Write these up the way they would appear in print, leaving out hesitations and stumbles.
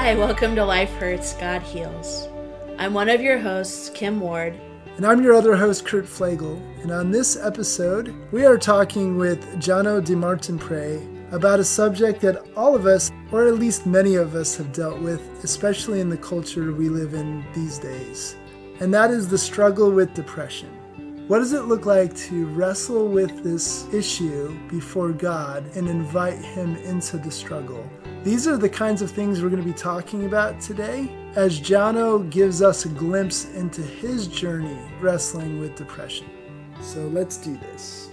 Hi, welcome to Life Hurts, God Heals. I'm one of your hosts, Kim Ward. And I'm your other host, Kurt Flagel. And on this episode, we are talking with Jono DeMartimprey about a subject that all of us, or at least many of us, have dealt with, especially in the culture we live in these days. And that is the struggle with depression. What does it look like to wrestle with this issue before God and invite Him into the struggle? These are the kinds of things we're going to be talking about today as Jono gives us a glimpse into his journey wrestling with depression. So let's do this.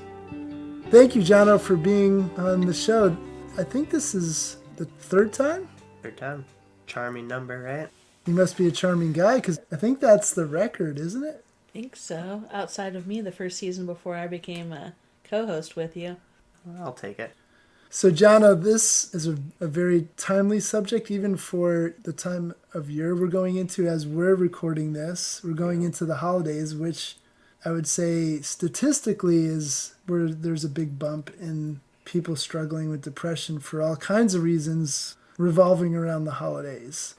Thank you, Jono, for being on the show. I think this is the third time? Third time. Charming number, right? You must be a charming guy because I think that's the record, isn't it? I think so. Outside of me, the first season before I became a co-host with you. I'll take it. So, Jono, this is a very timely subject, even for the time of year we're going into as we're recording this. We're going into the holidays, which I would say statistically is where there's a big bump in people struggling with depression for all kinds of reasons revolving around the holidays.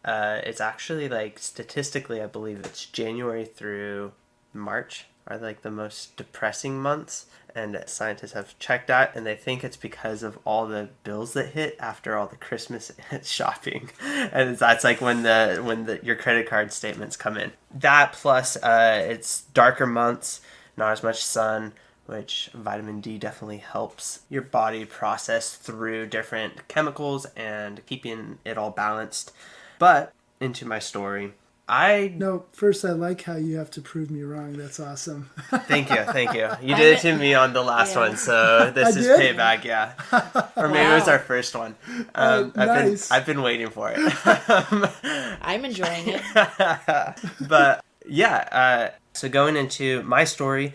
It's actually statistically, I believe it's January through March are the most depressing months, and scientists have checked that, and they think it's because of all the bills that hit after all the Christmas shopping, and that's when your credit card statements come in. That plus it's darker months, not as much sun, which vitamin D definitely helps your body process through different chemicals and keeping it all balanced. But into my story. First I like how you have to prove me wrong. That's awesome. Thank you. You did it to me on the last one, so this is payback, yeah. Or maybe it was our first one. Nice. I've been waiting for it. I'm enjoying it. But yeah, so going into my story,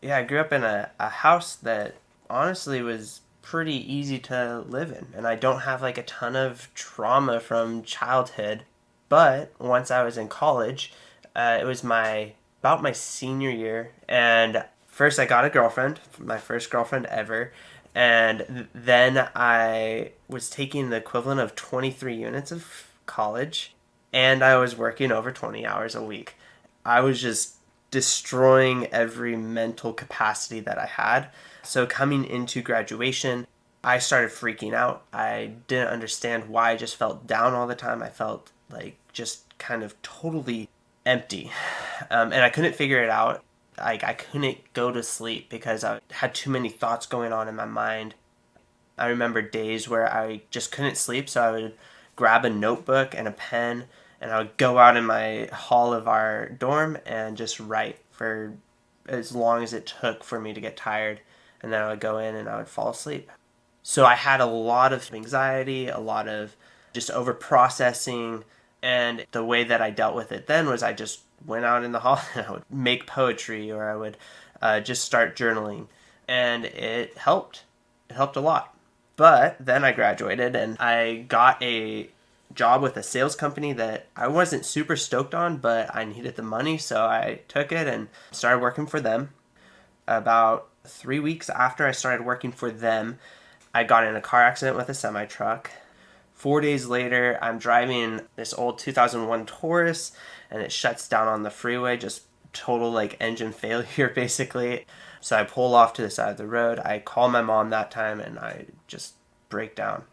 I grew up in a house that honestly was pretty easy to live in, and I don't have a ton of trauma from childhood. But once I was in college, it was about my senior year, and first I got a girlfriend, my first girlfriend ever, and then I was taking the equivalent of 23 units of college, and I was working over 20 hours a week. I was just destroying every mental capacity that I had. So coming into graduation, I started freaking out. I didn't understand why I just felt down all the time. I felt just kind of totally empty. And I couldn't figure it out. I couldn't go to sleep because I had too many thoughts going on in my mind. I remember days where I just couldn't sleep, so I would grab a notebook and a pen, and I would go out in my hall of our dorm and just write for as long as it took for me to get tired. And then I would go in and I would fall asleep. So I had a lot of anxiety, a lot of just over-processing, and the way that I dealt with it then was I just went out in the hall and I would make poetry, or I would just start journaling, and it helped. It helped a lot. But then I graduated and I got a job with a sales company that I wasn't super stoked on, but I needed the money, so I took it and started working for them. About 3 weeks after I started working for them, I got in a car accident with a semi-truck. 4 days later, I'm driving this old 2001 Taurus, and it shuts down on the freeway, just total engine failure basically. So I pull off to the side of the road. I call my mom that time, and I just break down.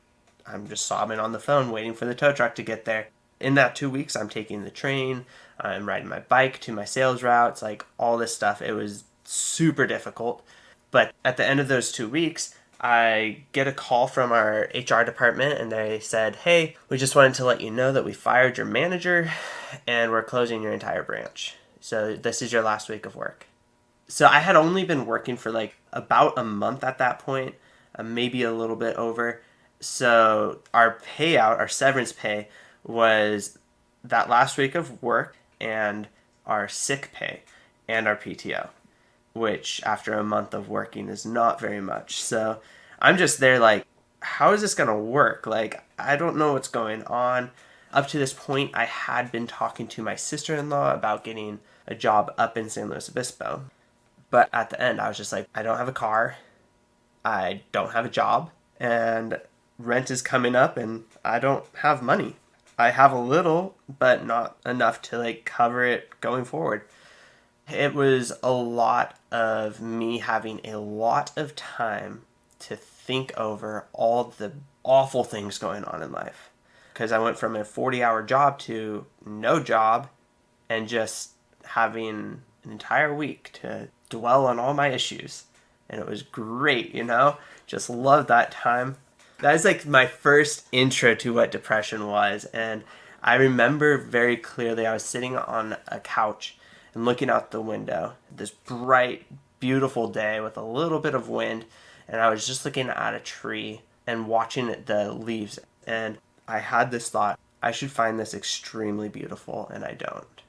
I'm just sobbing on the phone, waiting for the tow truck to get there. In that 2 weeks, I'm taking the train, I'm riding my bike to my sales routes, all this stuff. It was super difficult. But at the end of those 2 weeks, I get a call from our HR department, and they said, "Hey, we just wanted to let you know that we fired your manager and we're closing your entire branch. So this is your last week of work." So I had only been working for about a month at that point, maybe a little bit over. So our payout, our severance pay, was that last week of work and our sick pay and our PTO, which after a month of working is not very much. So I'm just there how is this going to work? I don't know what's going on. Up to this point, I had been talking to my sister-in-law about getting a job up in San Luis Obispo. But at the end, I was just I don't have a car, I don't have a job, and rent is coming up and I don't have money. I have a little, but not enough to like cover it going forward. It was a lot of me having a lot of time to think over all the awful things going on in life. Because I went from a 40-hour job to no job and just having an entire week to dwell on all my issues. And it was great, Just loved that time. That was like my first intro to what depression was. And I remember very clearly I was sitting on a couch and looking out the window, this bright, beautiful day with a little bit of wind, and I was just looking at a tree and watching the leaves, and I had this thought, I should find this extremely beautiful, and I don't.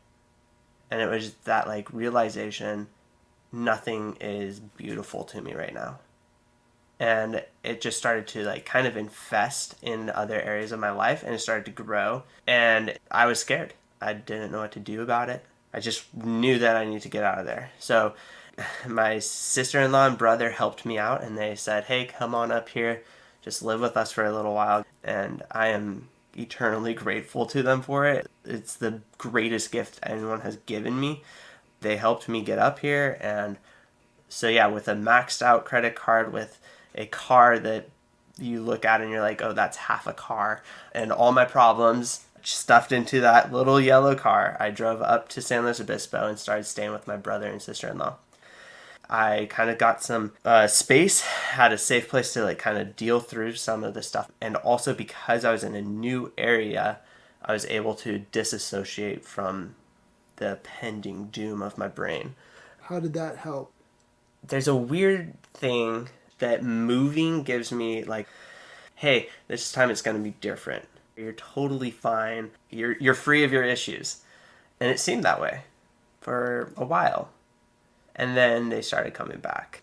And it was that like realization, nothing is beautiful to me right now. And it just started to like kind of infest in other areas of my life, and it started to grow, and I was scared. I didn't know what to do about it. I just knew that I needed to get out of there. So my sister-in-law and brother helped me out, and they said, hey, come on up here, just live with us for a little while. And I am eternally grateful to them for it. It's the greatest gift anyone has given me. They helped me get up here. And so yeah, with a maxed out credit card, with a car that you look at and you're like, oh, that's half a car, and all my problems stuffed into that little yellow car, I drove up to San Luis Obispo and started staying with my brother and sister-in-law. I kind of got some space, had a safe place to like kind of deal through some of the stuff. And also because I was in a new area, I was able to disassociate from the pending doom of my brain. How did that help? There's a weird thing that moving gives me, like, hey, this time it's going to be different. You're totally fine. You're free of your issues. And it seemed that way for a while. And then they started coming back.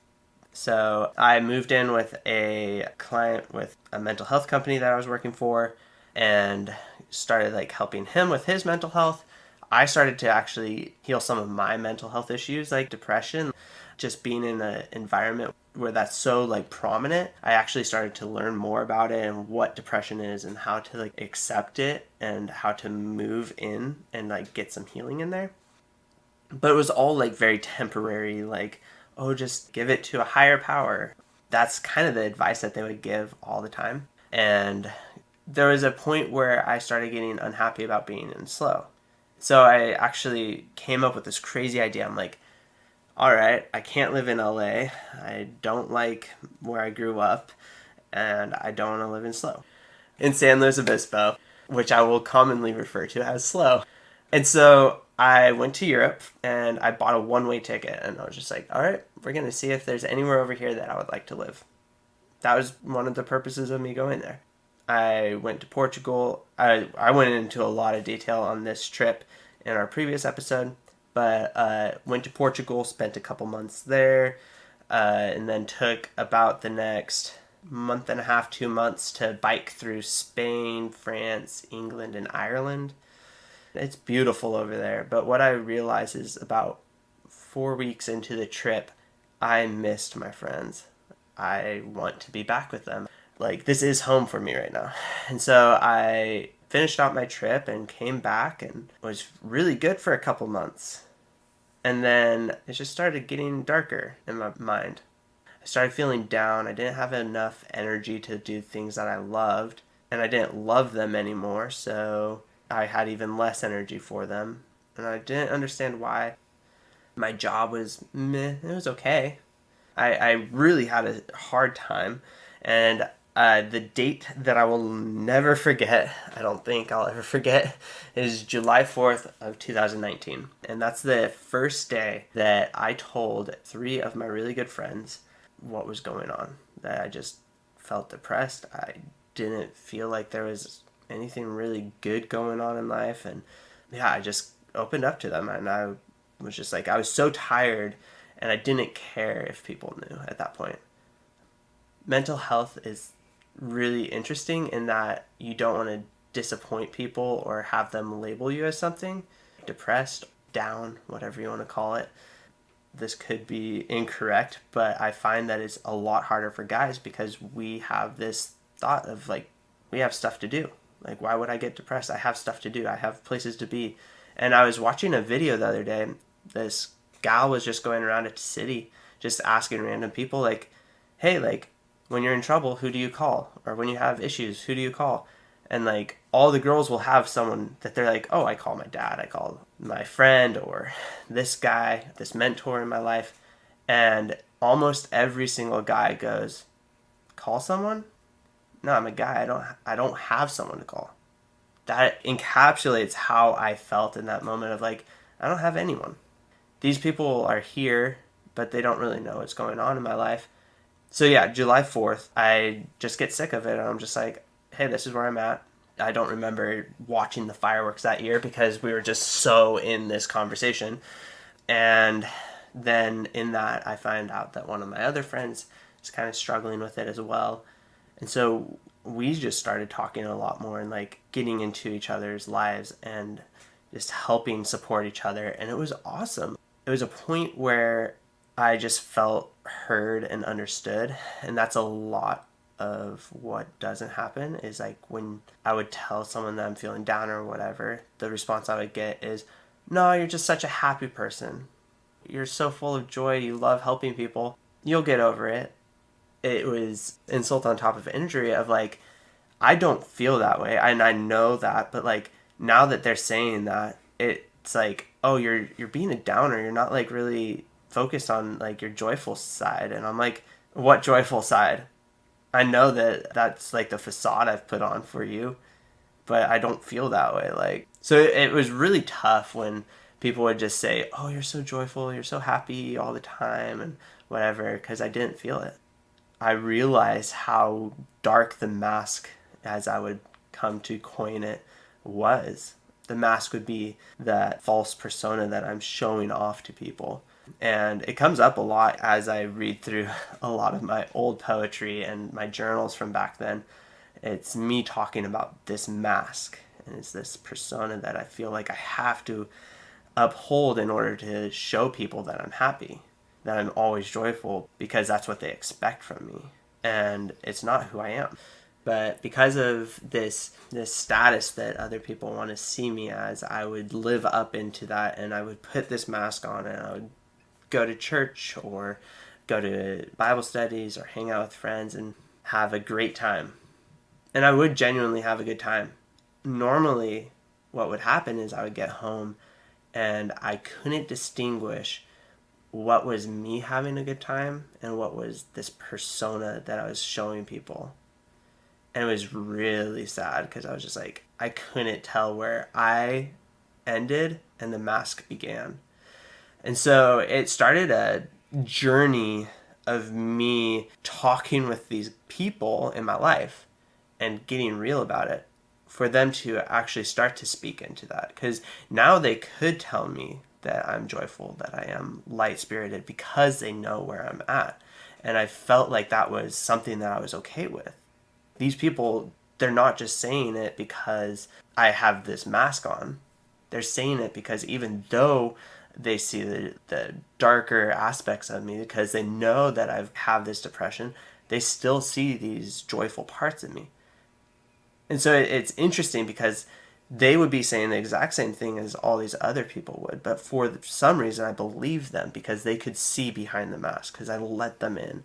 So I moved in with a client with a mental health company that I was working for, and started like helping him with his mental health. I started to actually heal some of my mental health issues, like depression. Just being in an environment where that's so like prominent, I actually started to learn more about it and what depression is and how to like accept it and how to move in and like get some healing in there. But it was all like very temporary, like, oh, just give it to a higher power. That's kind of the advice that they would give all the time. And there was a point where I started getting unhappy about being in slow. So I actually came up with this crazy idea. I'm like, all right, I can't live in LA. I don't like where I grew up, and I don't want to live in slow. In San Luis Obispo, which I will commonly refer to as slow. And so I went to Europe and I bought a one-way ticket, and I was just like, all right, we're going to see if there's anywhere over here that I would like to live. That was one of the purposes of me going there. I went to Portugal. I went into a lot of detail on this trip in our previous episode, but went to Portugal, spent a couple months there, and then took about the next month and a half, 2 months to bike through Spain, France, England, and Ireland. It's beautiful over there, but what I realized is about 4 weeks into the trip, I missed my friends. I want to be back with them. Like, this is home for me right now. And so I finished out my trip and came back and was really good for a couple months. And then it just started getting darker in my mind. I started feeling down. I didn't have enough energy to do things that I loved, and I didn't love them anymore, so I had even less energy for them. And I didn't understand why. My job was meh. It was okay. I really had a hard time. And the date that I will never forget, I don't think I'll ever forget, is July 4th of 2019. And that's the first day that I told 3 of my really good friends what was going on. That I just felt depressed. I didn't feel like there was anything really good going on in life. And yeah, I just opened up to them, and I was just like, I was so tired, and I didn't care if people knew at that point. Mental health is really interesting in that you don't want to disappoint people or have them label you as something. Depressed, down, whatever you want to call it. This could be incorrect, but I find that it's a lot harder for guys because we have this thought of like, we have stuff to do. Like, why would I get depressed? I have stuff to do. I have places to be. And I was watching a video the other day. This gal was just going around a city, just asking random people, like, hey, like, when you're in trouble, who do you call? Or when you have issues, who do you call? And, like, all the girls will have someone that they're like, oh, I call my dad, I call my friend, or this guy, this mentor in my life. And almost every single guy goes, call someone? No, I'm a guy. I don't have someone to call. That encapsulates how I felt in that moment of like, I don't have anyone. These people are here, but they don't really know what's going on in my life. So yeah, July 4th, I just get sick of it, and I'm just like, hey, this is where I'm at. I don't remember watching the fireworks that year because we were just so in this conversation. And then in that, I find out that one of my other friends is kind of struggling with it as well. And so we just started talking a lot more and like getting into each other's lives and just helping support each other. And it was awesome. It was a point where I just felt heard and understood. And that's a lot of what doesn't happen is like when I would tell someone that I'm feeling down or whatever, the response I would get is, no, you're just such a happy person. You're so full of joy. You love helping people. You'll get over it. It was insult on top of injury of like, I don't feel that way. And I know that, but like now that they're saying that, it's like, oh, you're being a downer. You're not like really focused on like your joyful side. And I'm like, what joyful side? I know that that's like the facade I've put on for you, but I don't feel that way. Like, so it was really tough when people would just say, oh, you're so joyful. You're so happy all the time and whatever, because I didn't feel it. I realized how dark the mask, as I would come to coin it, was. The mask would be that false persona that I'm showing off to people. And it comes up a lot as I read through a lot of my old poetry and my journals from back then. It's me talking about this mask. And it's this persona that I feel like I have to uphold in order to show people that I'm happy, that I'm always joyful, because that's what they expect from me. And it's not who I am. But because of this status that other people want to see me as, I would live up into that, and I would put this mask on, and I would go to church or go to Bible studies or hang out with friends and have a great time. And I would genuinely have a good time. Normally, what would happen is I would get home and I couldn't distinguish what was me having a good time and what was this persona that I was showing people. And it was really sad because I was just like, I couldn't tell where I ended and the mask began. And so it started a journey of me talking with these people in my life and getting real about it for them to actually start to speak into that. Because now they could tell me that I'm joyful, that I am light-spirited, because they know where I'm at. And I felt like that was something that I was okay with. These people, they're not just saying it because I have this mask on. They're saying it because even though they see the darker aspects of me, because they know that I have this depression, they still see these joyful parts of me. And so it's interesting because they would be saying the exact same thing as all these other people would, but for some reason I believed them because they could see behind the mask, because I let them in.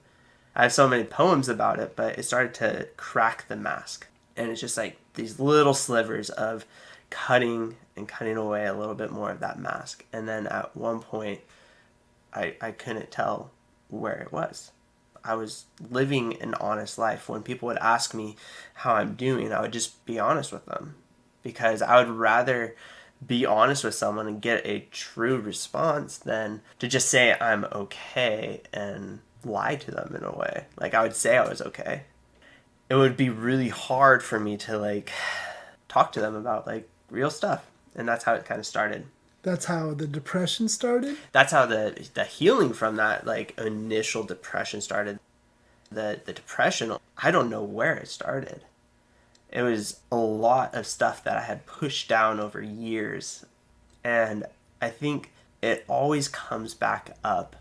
I have so many poems about it, but it started to crack the mask. And it's just like these little slivers of cutting away a little bit more of that mask. And then at one point, I couldn't tell where it was. I was living an honest life. When people would ask me how I'm doing, I would just be honest with them. Because I would rather be honest with someone and get a true response than to just say I'm okay and lie to them in a way. Like, I would say I was okay. It would be really hard for me to like talk to them about like real stuff. And that's how it kind of started. That's how the depression started? That's how the healing from that like initial depression started. The depression, I don't know where it started. It was a lot of stuff that I had pushed down over years. And I think it always comes back up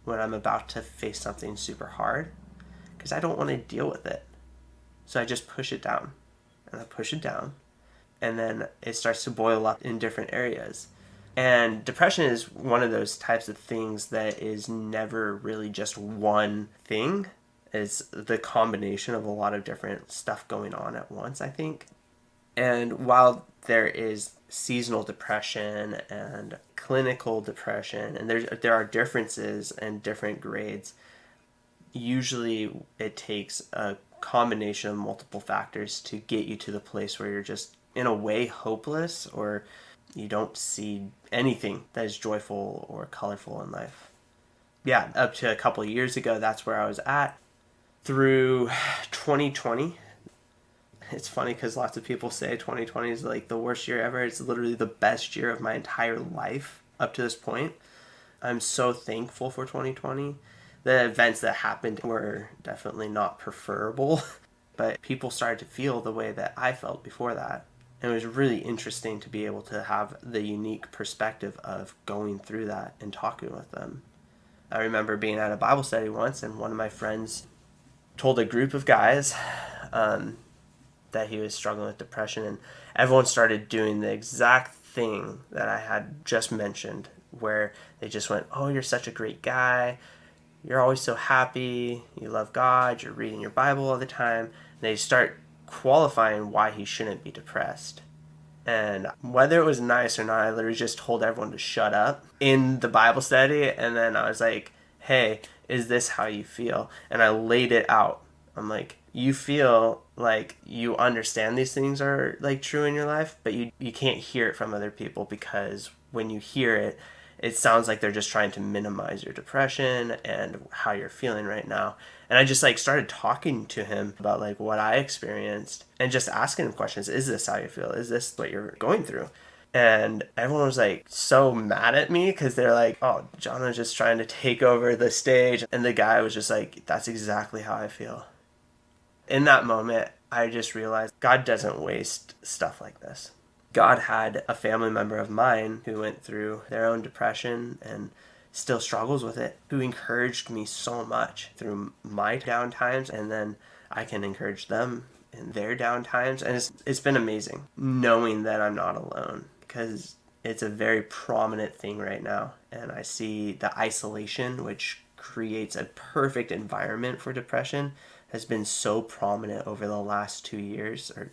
when I'm about to face something super hard, because I don't want to deal with it. So I just push it down. And I push it down. and then it starts to boil up in different areas. And depression is one of those types of things that is never really just one thing. It's the combination of a lot of different stuff going on at once, I think. And while there is seasonal depression and clinical depression, and there are differences and different grades, usually it takes a combination of multiple factors to get you to the place where you're just, in a way, hopeless, or you don't see anything that is joyful or colorful in life. Yeah, up to a couple of years ago, that's where I was at. Through 2020, it's funny because lots of people say 2020 is like the worst year ever. It's literally the best year of my entire life up to this point. I'm so thankful for 2020. The events that happened were definitely not preferable, but people started to feel the way that I felt before that. And it was really interesting to be able to have the unique perspective of going through that and talking with them. I remember being at a Bible study once, and one of my friends told a group of guys that he was struggling with depression, and everyone started doing the exact thing that I had just mentioned, where they just went, "Oh, you're such a great guy. You're always so happy. You love God. You're reading your Bible all the time." And they start qualifying why he shouldn't be depressed. And whether it was nice or not, I literally just told everyone to shut up in the Bible study. And then I was like, "Hey, is this how you feel?" And I laid it out. I'm like, you feel like you understand these things are like true in your life, but you can't hear it from other people, because when you hear it, it sounds like they're just trying to minimize your depression and how you're feeling right now. And I just like started talking to him about like what I experienced and just asking him questions. Is this how you feel? Is this what you're going through? And everyone was like so mad at me because they're like, "Oh, Jono's just trying to take over the stage." And the guy was just like, "That's exactly how I feel." In that moment, I just realized God doesn't waste stuff like this. God had a family member of mine who went through their own depression and still struggles with it, who encouraged me so much through my down times, and then I can encourage them in their down times. And it's been amazing knowing that I'm not alone, because it's a very prominent thing right now. And I see the isolation, which creates a perfect environment for depression, has been so prominent over the last 2 years, or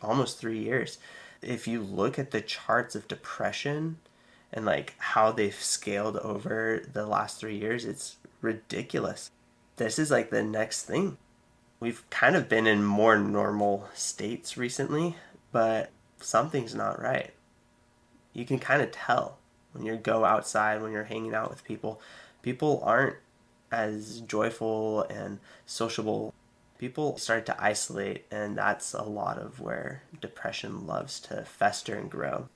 almost 3 years. If you look at the charts of depression and like how they've scaled over the last 3 years, it's ridiculous. This is like the next thing. We've kind of been in more normal states recently, but something's not right. You can kind of tell when you go outside, when you're hanging out with people. People aren't as joyful and sociable. People start to isolate, and that's a lot of where depression loves to fester and grow.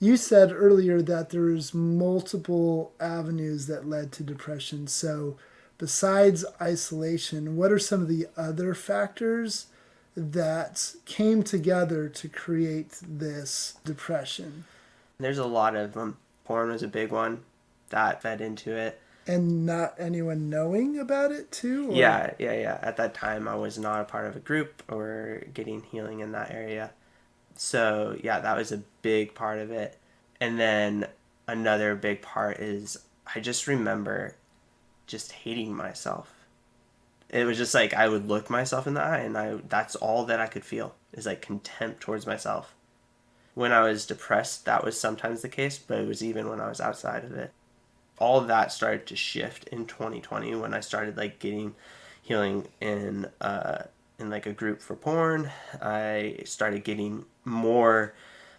You said earlier that there's multiple avenues that led to depression. So besides isolation, what are some of the other factors that came together to create this depression? There's a lot of them. Porn was a big one that fed into it. And not anyone knowing about it too? Or? Yeah. At that time, I was not a part of a group or getting healing in that area. So, yeah, that was a big part of it. And then another big part is I just remember just hating myself. It was just like I would look myself in the eye, and that's all that I could feel, is like contempt towards myself. When I was depressed, that was sometimes the case, but it was even when I was outside of it. All of that started to shift in 2020 when I started like getting healing in like a group for porn. I started getting more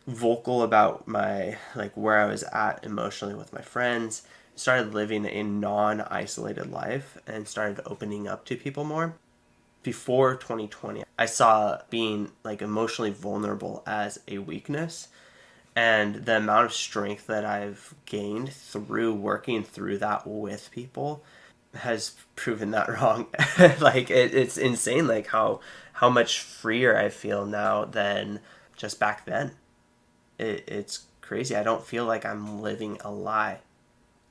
vocal about my like where I was at emotionally with my friends. Started living a non-isolated life and started opening up to people more. Before 2020, I saw being like emotionally vulnerable as a weakness. And the amount of strength that I've gained through working through that with people has proven that wrong. Like it's insane, like how much freer I feel now than just back then. It's crazy. I don't feel like I'm living a lie.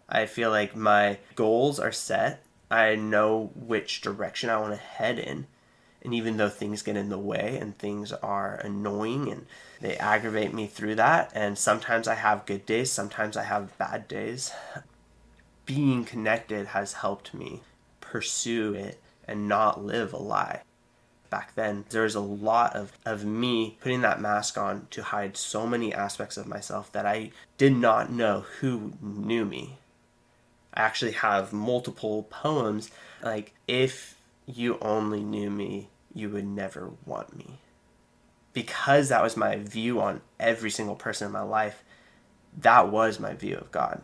I feel like my goals are set. I know which direction I want to head in. And even though things get in the way and things are annoying and they aggravate me through that, and sometimes I have good days, sometimes I have bad days, being connected has helped me pursue it and not live a lie. Back then, there was a lot of me putting that mask on to hide so many aspects of myself that I did not know who knew me. I actually have multiple poems like, if you only knew me, you would never want me. Because that was my view on every single person in my life, that was my view of God.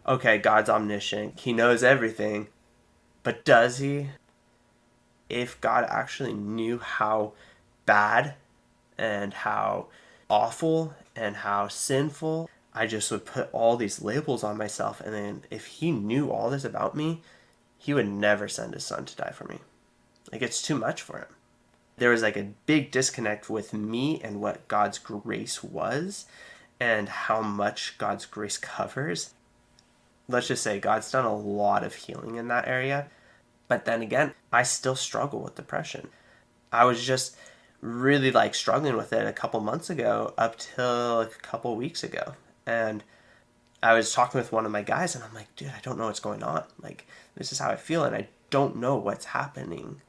Okay, God's omniscient. He knows everything. But does he? If God actually knew how bad and how awful and how sinful, I just would put all these labels on myself. And then if he knew all this about me, he would never send his son to die for me. Like, it's too much for him. There was like a big disconnect with me and what God's grace was and how much God's grace covers. Let's just say God's done a lot of healing in that area. But then again, I still struggle with depression. I was just really like struggling with it a couple months ago up till a couple weeks ago. And I was talking with one of my guys and I'm like, dude, I don't know what's going on. Like, this is how I feel and I don't know what's happening.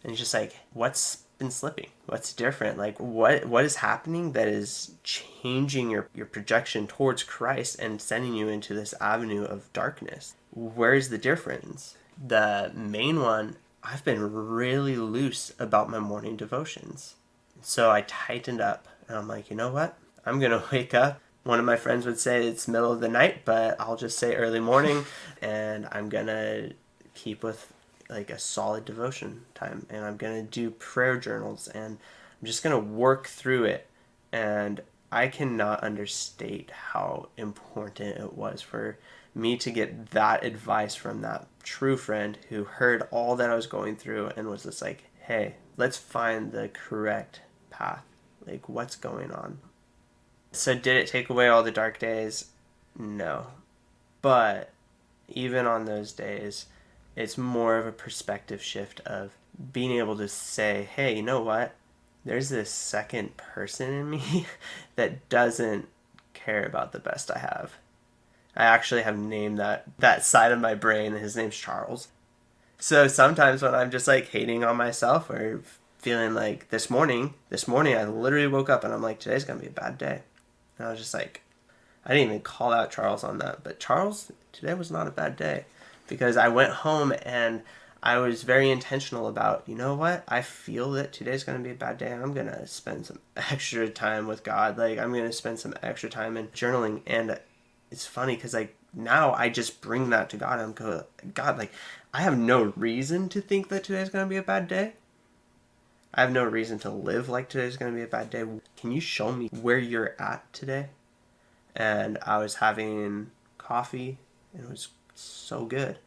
And he's just like, what's been slipping? What's different? Like, what is happening that is changing your projection towards Christ and sending you into this avenue of darkness? Where's the difference? The main one, I've been really loose about my morning devotions. So I tightened up and I'm like, you know what? I'm going to wake up. One of my friends would say it's middle of the night, but I'll just say early morning, and I'm going to keep with like a solid devotion time, and I'm going to do prayer journals, and I'm just going to work through it. And I cannot understate how important it was for me to get that advice from that true friend who heard all that I was going through and was just like, hey, let's find the correct path. Like, what's going on? So did it take away all the dark days? No. But even on those days, it's more of a perspective shift of being able to say, hey, you know what? There's this second person in me that doesn't care about the best I have. I actually have named that side of my brain, and his name's Charles. So sometimes when I'm just like hating on myself or feeling like this morning I literally woke up and I'm like, today's going to be a bad day. And I was just like, I didn't even call out Charles on that, but Charles, today was not a bad day, because I went home and I was very intentional about, you know what, I feel that today's going to be a bad day and I'm going to spend some extra time with God. Like, I'm going to spend some extra time in journaling. And it's funny because like now I just bring that to God. I'm going, God, like, I have no reason to think that today's going to be a bad day. I have no reason to live like today's going to be a bad day. Can you show me where you're at today? And I was having coffee and it was so good.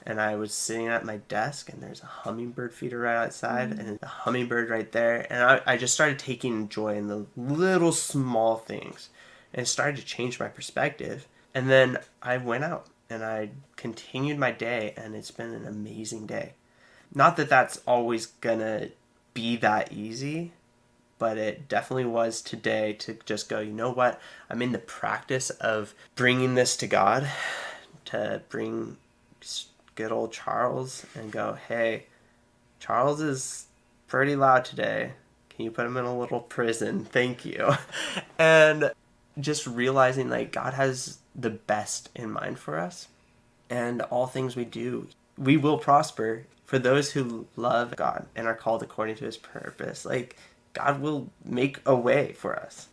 And I was sitting at my desk and there's a hummingbird feeder right outside and a hummingbird right there. And I just started taking joy in the little small things. And it started to change my perspective. And then I went out and I continued my day, and it's been an amazing day. Not that that's always gonna be that easy, but it definitely was today to just go, you know what? I'm in the practice of bringing this to God, to bring good old Charles and go, hey, Charles is pretty loud today. Can you put him in a little prison? Thank you. And just realizing like God has the best in mind for us, and all things we do, we will prosper for those who love God and are called according to his purpose. Like, God will make a way for us.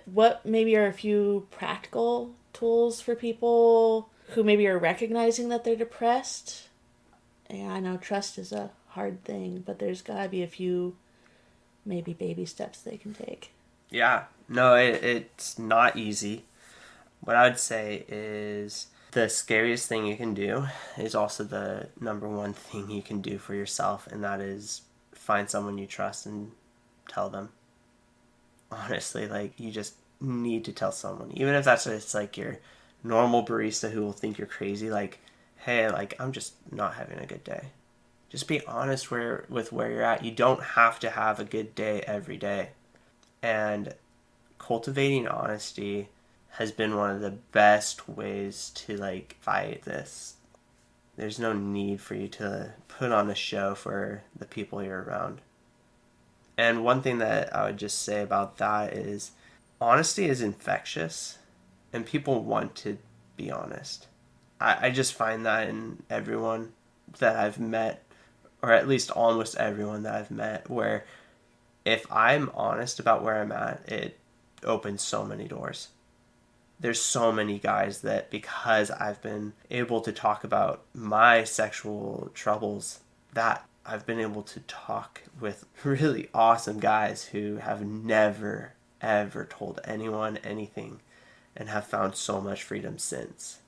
What maybe are a few practical tools for people who maybe are recognizing that they're depressed? Yeah, I know trust is a hard thing, but there's gotta be a few maybe baby steps they can take. Yeah, no, it's not easy. What I would say is the scariest thing you can do is also the number one thing you can do for yourself, and that is find someone you trust and tell them. Honestly, like, you just need to tell someone. Even if that's just like your normal barista who will think you're crazy, like, hey, like, I'm just not having a good day. just be honest with where you're at. You don't have to have a good day every day. And cultivating honesty has been one of the best ways to like fight this. There's no need for you to put on a show for the people you're around. And one thing that I would just say about that is honesty is infectious and people want to be honest. I just find that in everyone that I've met, or at least almost everyone that I've met, where if I'm honest about where I'm at, it opens so many doors. There's so many guys that because I've been able to talk about my sexual troubles, that I've been able to talk with really awesome guys who have never, ever told anyone anything and have found so much freedom since.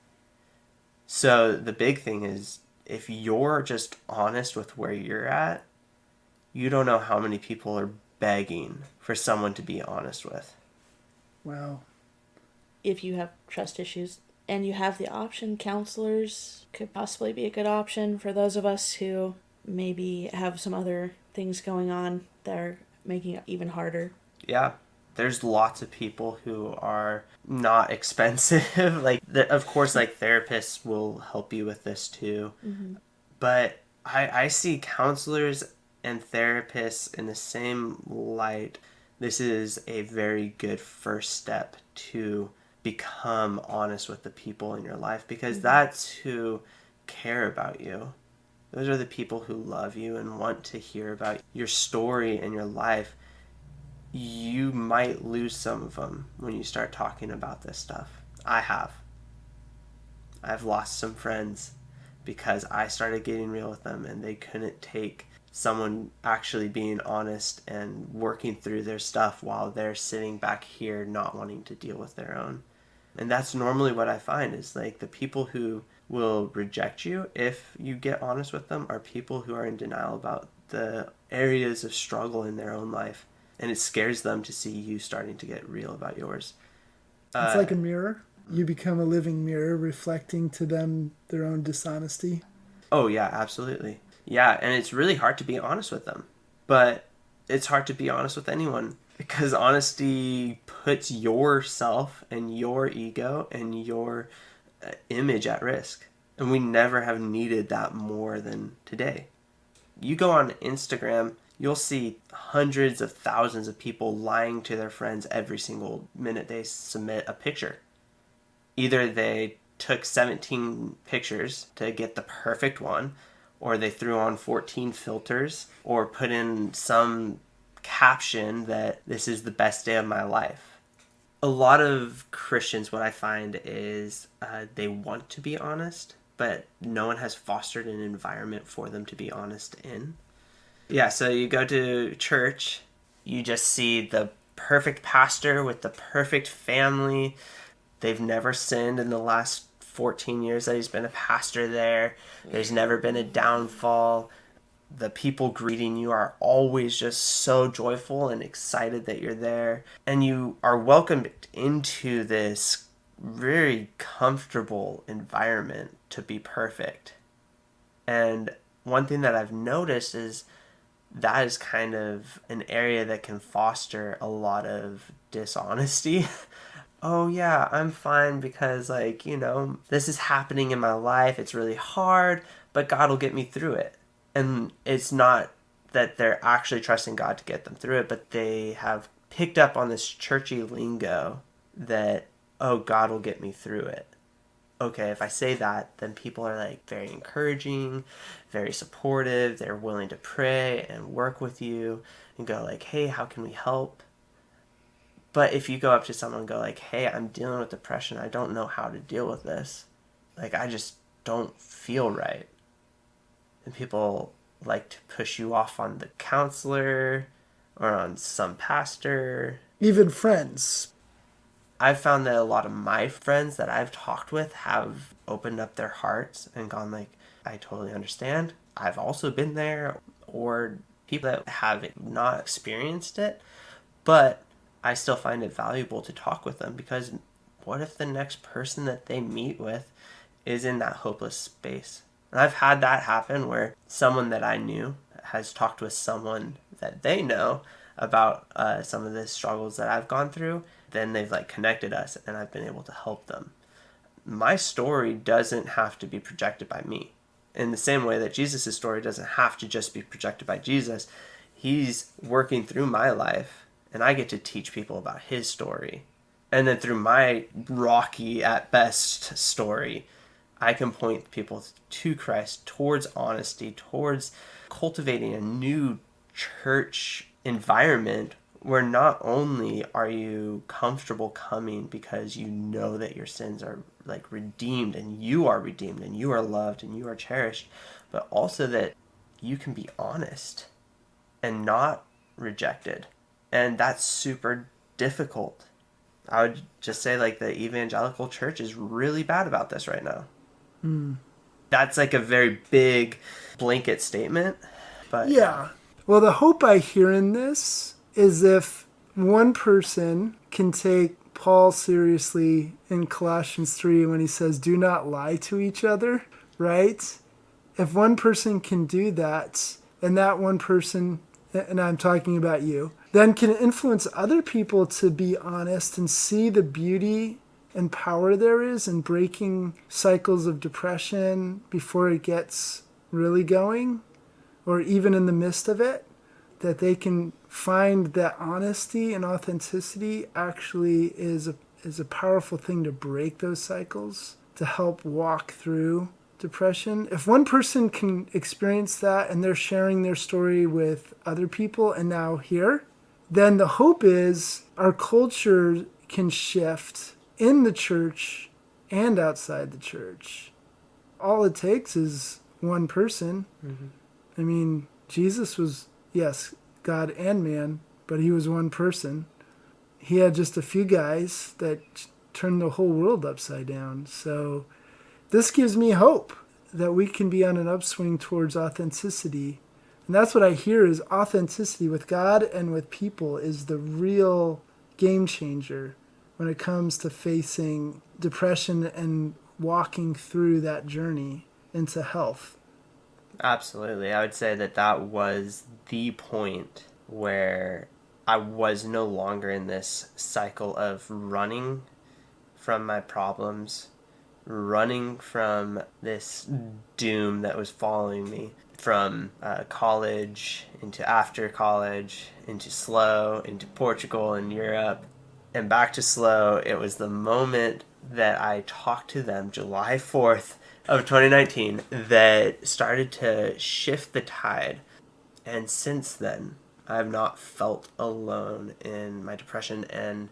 So the big thing is, if you're just honest with where you're at, you don't know how many people are begging for someone to be honest with. Wow. If you have trust issues and you have the option, counselors could possibly be a good option for those of us who maybe have some other things going on that are making it even harder. Yeah. There's lots of people who are not expensive. Like, of course, like therapists will help you with this too. Mm-hmm. But I see counselors and therapists in the same light. This is a very good first step to become honest with the people in your life, because that's who care about you. Those are the people who love you and want to hear about your story and your life. You might lose some of them when you start talking about this stuff. I've lost some friends because I started getting real with them and they couldn't take someone actually being honest and working through their stuff while they're sitting back here not wanting to deal with their own. And that's normally what I find is like the people who will reject you if you get honest with them are people who are in denial about the areas of struggle in their own life. And it scares them to see you starting to get real about yours. It's like a mirror. You become a living mirror reflecting to them their own dishonesty. Oh, yeah, absolutely. Yeah, and it's really hard to be honest with them. But it's hard to be honest with anyone because honesty puts yourself and your ego and your image at risk. And we never have needed that more than today. You go on Instagram, you'll see hundreds of thousands of people lying to their friends every single minute they submit a picture. Either they took 17 pictures to get the perfect one, or they threw on 14 filters, or put in some caption that this is the best day of my life. A lot of Christians, what I find is they want to be honest, but no one has fostered an environment for them to be honest in. Yeah, so you go to church, you just see the perfect pastor with the perfect family. They've never sinned in the last 14 years that he's been a pastor there. There's never been a downfall. The people greeting you are always just so joyful and excited that you're there. And you are welcomed into this very comfortable environment to be perfect. And one thing that I've noticed is that is kind of an area that can foster a lot of dishonesty. Oh yeah, I'm fine because this is happening in my life. It's really hard, but God will get me through it. And it's not that they're actually trusting God to get them through it, but they have picked up on this churchy lingo that, oh, God will get me through it. Okay, if I say that, then people are like very encouraging, very supportive. They're willing to pray and work with you and go like, hey, how can we help? But if you go up to someone and go like, hey, I'm dealing with depression. I don't know how to deal with this. Like, I just don't feel right. And people like to push you off on the counselor or on some pastor. Even friends. I've found that a lot of my friends that I've talked with have opened up their hearts and gone like, I totally understand. I've also been there. Or people that have not experienced it, but I still find it valuable to talk with them, because what if the next person that they meet with is in that hopeless space? And I've had that happen where someone that I knew has talked with someone that they know about some of the struggles that I've gone through. Then they've like connected us and I've been able to help them. My story doesn't have to be projected by me. In the same way that Jesus' story doesn't have to just be projected by Jesus, he's working through my life and I get to teach people about his story. And then through my rocky at best story, I can point people to Christ, towards honesty, towards cultivating a new church environment where not only are you comfortable coming because you know that your sins are like redeemed and you are loved and you are cherished, but also that you can be honest and not rejected. And that's super difficult. I would just say like the evangelical church is really bad about this right now. That's like a very big blanket statement, but Yeah. Well, the hope I hear in this is if one person can take Paul seriously in Colossians 3 when he says, do not lie to each other, right? If one person can do that, and that one person, and I'm talking about you, then can influence other people to be honest and see the beauty and power there is in breaking cycles of depression before it gets really going, or even in the midst of it, that they can find that honesty and authenticity actually is a powerful thing to break those cycles, to help walk through depression. If one person can experience that and they're sharing their story with other people and now here, then the hope is our culture can shift in the church and outside the church. All it takes is one person. Mm-hmm. I mean, Jesus was, yes, God and man, but he was one person. He had just a few guys that turned the whole world upside down. So this gives me hope that we can be on an upswing towards authenticity. And that's what I hear is authenticity with God and with people is the real game changer when it comes to facing depression and walking through that journey into health. Absolutely. I would say that was the point where I was no longer in this cycle of running from my problems, running from this doom that was following me from college into after college, into SLO, into Portugal and Europe, and back to SLO. It was the moment that I talked to them, July 4th of 2019, that started to shift the tide. And since then, I have not felt alone in my depression and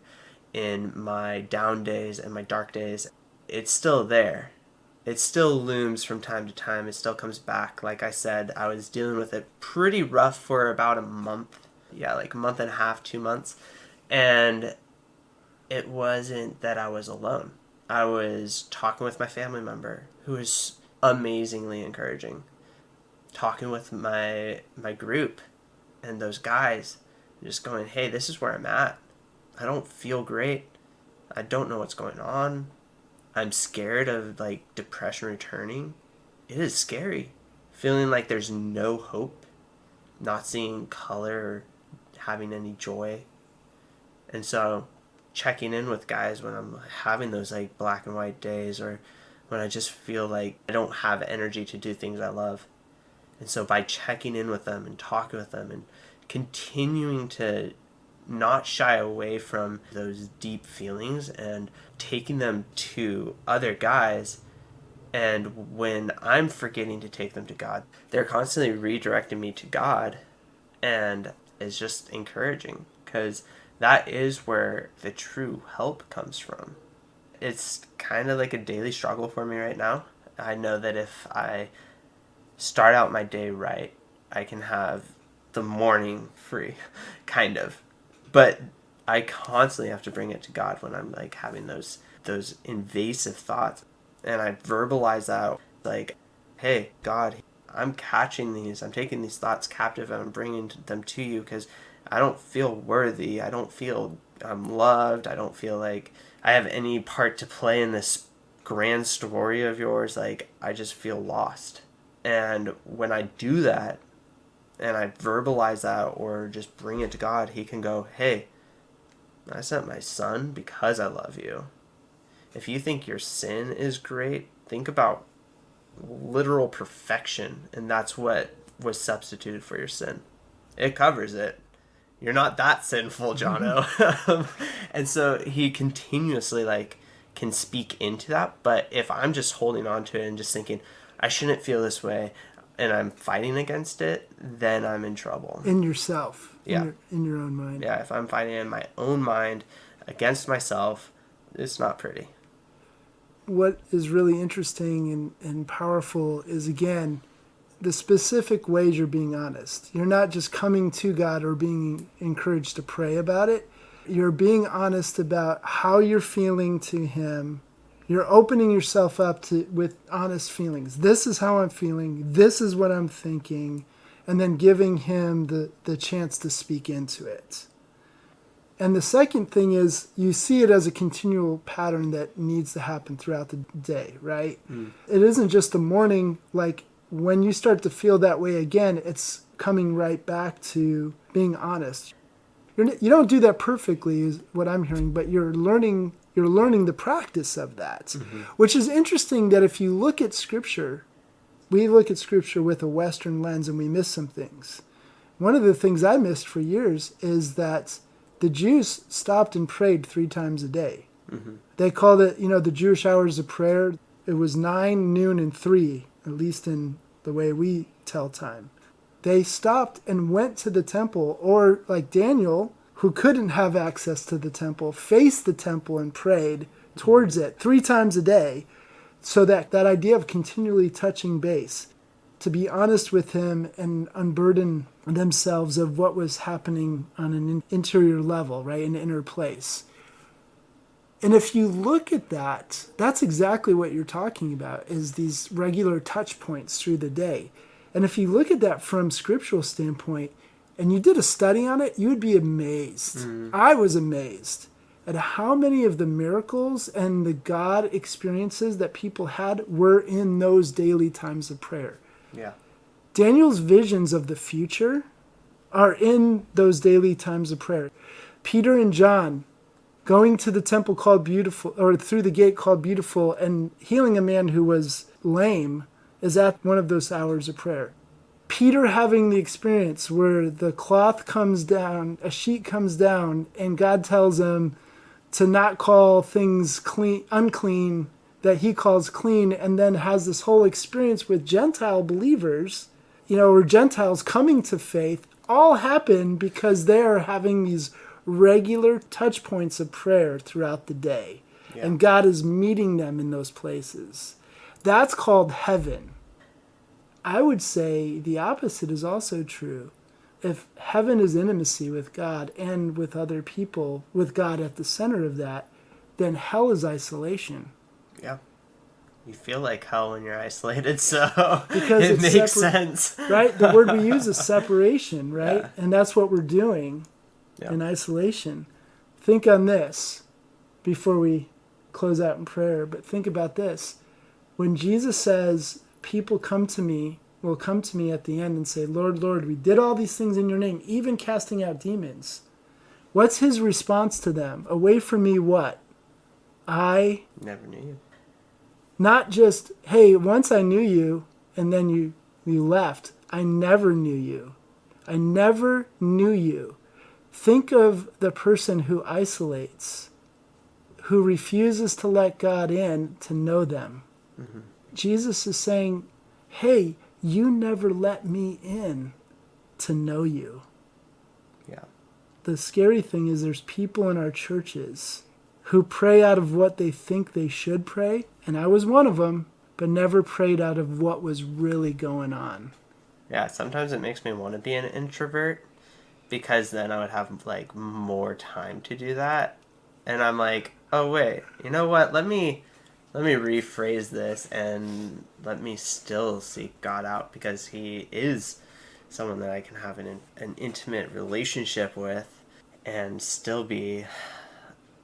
in my down days and my dark days. It's still there. It still looms from time to time. It still comes back. Like I said, I was dealing with it pretty rough for about a month. Yeah, like a month and a half, 2 months. And it wasn't that I was alone. I was talking with my family member who was amazingly encouraging. Talking with my group and those guys, just going, hey, this is where I'm at. I don't feel great. I don't know what's going on. I'm scared of like depression returning. It is scary. Feeling like there's no hope, not seeing color or having any joy. And so checking in with guys when I'm having those like black and white days or when I just feel like I don't have energy to do things I love. And so by checking in with them and talking with them and continuing to not shy away from those deep feelings and taking them to other guys, and when I'm forgetting to take them to God, they're constantly redirecting me to God, and it's just encouraging because that is where the true help comes from. It's kind of like a daily struggle for me right now. I know that if I start out my day right, I can have the morning free, kind of. But I constantly have to bring it to God when I'm like having those invasive thoughts. And I verbalize out like, hey, God, I'm catching these. I'm taking these thoughts captive and I'm bringing them to you because I don't feel worthy. I don't feel I'm loved. I don't feel like I have any part to play in this grand story of yours. Like, I just feel lost. And when I do that and I verbalize that or just bring it to God, he can go, hey, I sent my son because I love you. If you think your sin is great, think about literal perfection, and that's what was substituted for your sin. It covers it. You're not that sinful, Jono. And so he continuously like can speak into that. But if I'm just holding on to it and just thinking, I shouldn't feel this way, and I'm fighting against it, then I'm in trouble. In yourself. Yeah. In your own mind. Yeah, if I'm fighting in my own mind against myself, it's not pretty. What is really interesting and powerful is, again, the specific ways you're being honest. You're not just coming to God or being encouraged to pray about it. You're being honest about how you're feeling to him. You're opening yourself up with honest feelings. This is how I'm feeling. This is what I'm thinking. And then giving him the chance to speak into it. And the second thing is you see it as a continual pattern that needs to happen throughout the day, right? It isn't just a morning. Like when you start to feel that way again, it's coming right back to being honest. You don't do that perfectly is what I'm hearing, but you're learning the practice of that, which is interesting that if you look at Scripture, we look at Scripture with a Western lens and we miss some things. One of the things I missed for years is that the Jews stopped and prayed 3 times a day. They called it, the Jewish hours of prayer. It was 9, noon, and 3, at least in the way we tell time. They stopped and went to the temple, or like Daniel, who couldn't have access to the temple, faced the temple and prayed towards it 3 times a day. So that idea of continually touching base, to be honest with him and unburden themselves of what was happening on an interior level, right, an inner place. And if you look at that, that's exactly what you're talking about, is these regular touch points through the day. And if you look at that from scriptural standpoint, and you did a study on it, you would be amazed. I was amazed at how many of the miracles and the God experiences that people had were in those daily times of prayer. Yeah. Daniel's visions of the future are in those daily times of prayer. Peter and John going to the temple called Beautiful, or through the gate called Beautiful, and healing a man who was lame is at one of those hours of prayer. Peter having the experience where the cloth comes down, a sheet comes down, and God tells him to not call things unclean that he calls clean, and then has this whole experience with Gentile believers, or Gentiles coming to faith, all happen because they're having these regular touch points of prayer throughout the day. Yeah. And God is meeting them in those places. That's called heaven. I would say the opposite is also true. If heaven is intimacy with God and with other people, with God at the center of that, then hell is isolation. Yeah. You feel like hell when you're isolated, so because it makes sense. Right? The word we use is separation, right? Yeah. And that's what we're doing yeah. in isolation. Think on this before we close out in prayer, but think about this. When Jesus says, people will come to me at the end and say, Lord, Lord, we did all these things in your name, even casting out demons. What's his response to them? Away from me, what? I never knew you. Not just, hey, once I knew you, and then you left. I never knew you. I never knew you. Think of the person who isolates, who refuses to let God in to know them. Mm-hmm. Jesus is saying, hey, you never let me in to know you. Yeah. The scary thing is there's people in our churches who pray out of what they think they should pray, and I was one of them, but never prayed out of what was really going on. Yeah, sometimes it makes me want to be an introvert, because then I would have like more time to do that. And I'm like, oh wait, you know what? Let me rephrase this and let me still seek God out, because he is someone that I can have an intimate relationship with and still be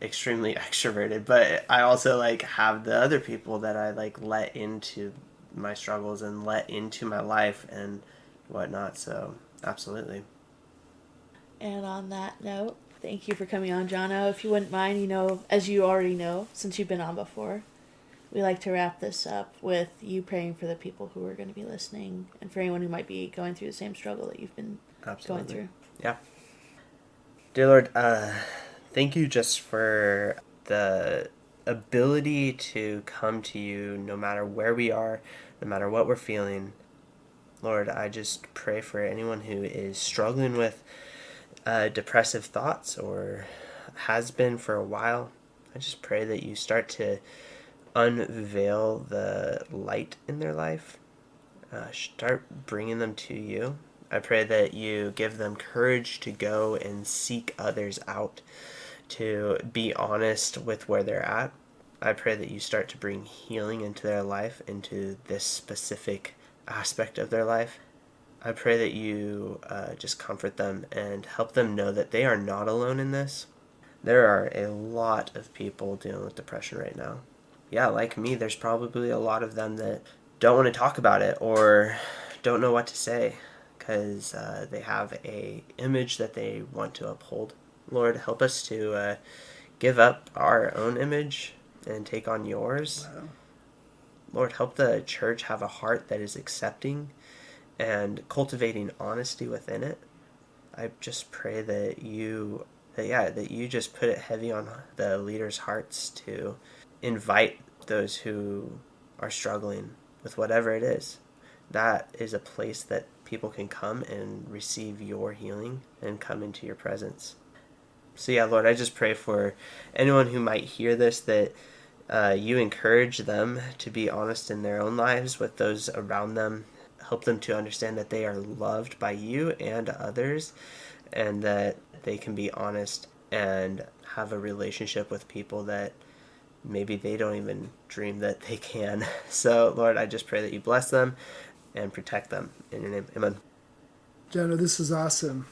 extremely extroverted. But I also like have the other people that I like let into my struggles and let into my life and whatnot. So absolutely. And on that note, thank you for coming on, Jono. If you wouldn't mind, as you already know, since you've been on before, we like to wrap this up with you praying for the people who are going to be listening and for anyone who might be going through the same struggle that you've been going through. Yeah. Dear Lord, thank you just for the ability to come to you no matter where we are, no matter what we're feeling. Lord, I just pray for anyone who is struggling with depressive thoughts or has been for a while. I just pray that you start to unveil the light in their life. Start bringing them to you. I pray that you give them courage to go and seek others out, to be honest with where they're at. I pray that you start to bring healing into their life, into this specific aspect of their life. I pray that you just comfort them and help them know that they are not alone in this. There are a lot of people dealing with depression right now. Yeah, like me, there's probably a lot of them that don't want to talk about it or don't know what to say because they have a image that they want to uphold. Lord, help us to give up our own image and take on yours. Wow. Lord, help the church have a heart that is accepting and cultivating honesty within it. I just pray that you just put it heavy on the leaders' hearts to invite those who are struggling with whatever it is. That is a place that people can come and receive your healing and come into your presence. So yeah, Lord, I just pray for anyone who might hear this that you encourage them to be honest in their own lives with those around them. Help them to understand that they are loved by you and others, and that they can be honest and have a relationship with people that maybe they don't even dream that they can. So, Lord, I just pray that you bless them and protect them. In your name, amen. Jono, this is awesome.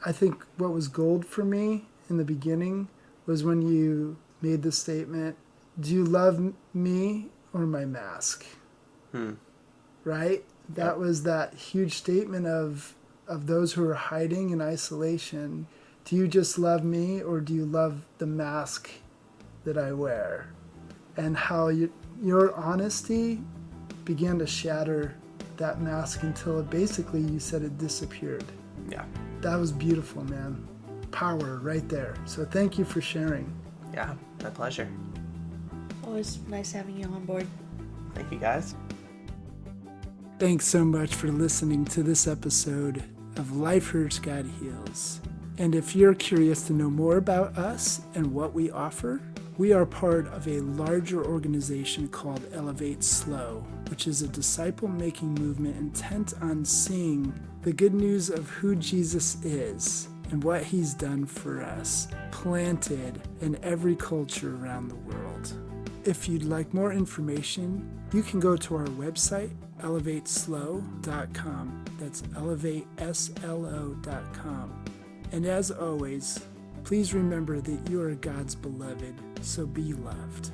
I think what was gold for me in the beginning was when you made the statement, do you love me or my mask? Right? That was that huge statement of those who are hiding in isolation. Do you just love me or do you love the mask that I wear? And how your honesty began to shatter that mask until basically you said it disappeared. Yeah. That was beautiful, man. Power right there. So thank you for sharing. Yeah, my pleasure. Always nice having you on board. Thank you, guys. Thanks so much for listening to this episode of Life Hurts, God Heals. And if you're curious to know more about us and what we offer, we are part of a larger organization called Elevate Slow, which is a disciple-making movement intent on seeing the good news of who Jesus is and what he's done for us, planted in every culture around the world. If you'd like more information, you can go to our website, elevateslow.com. That's elevateslo.com. And as always, please remember that you are God's beloved, so be loved.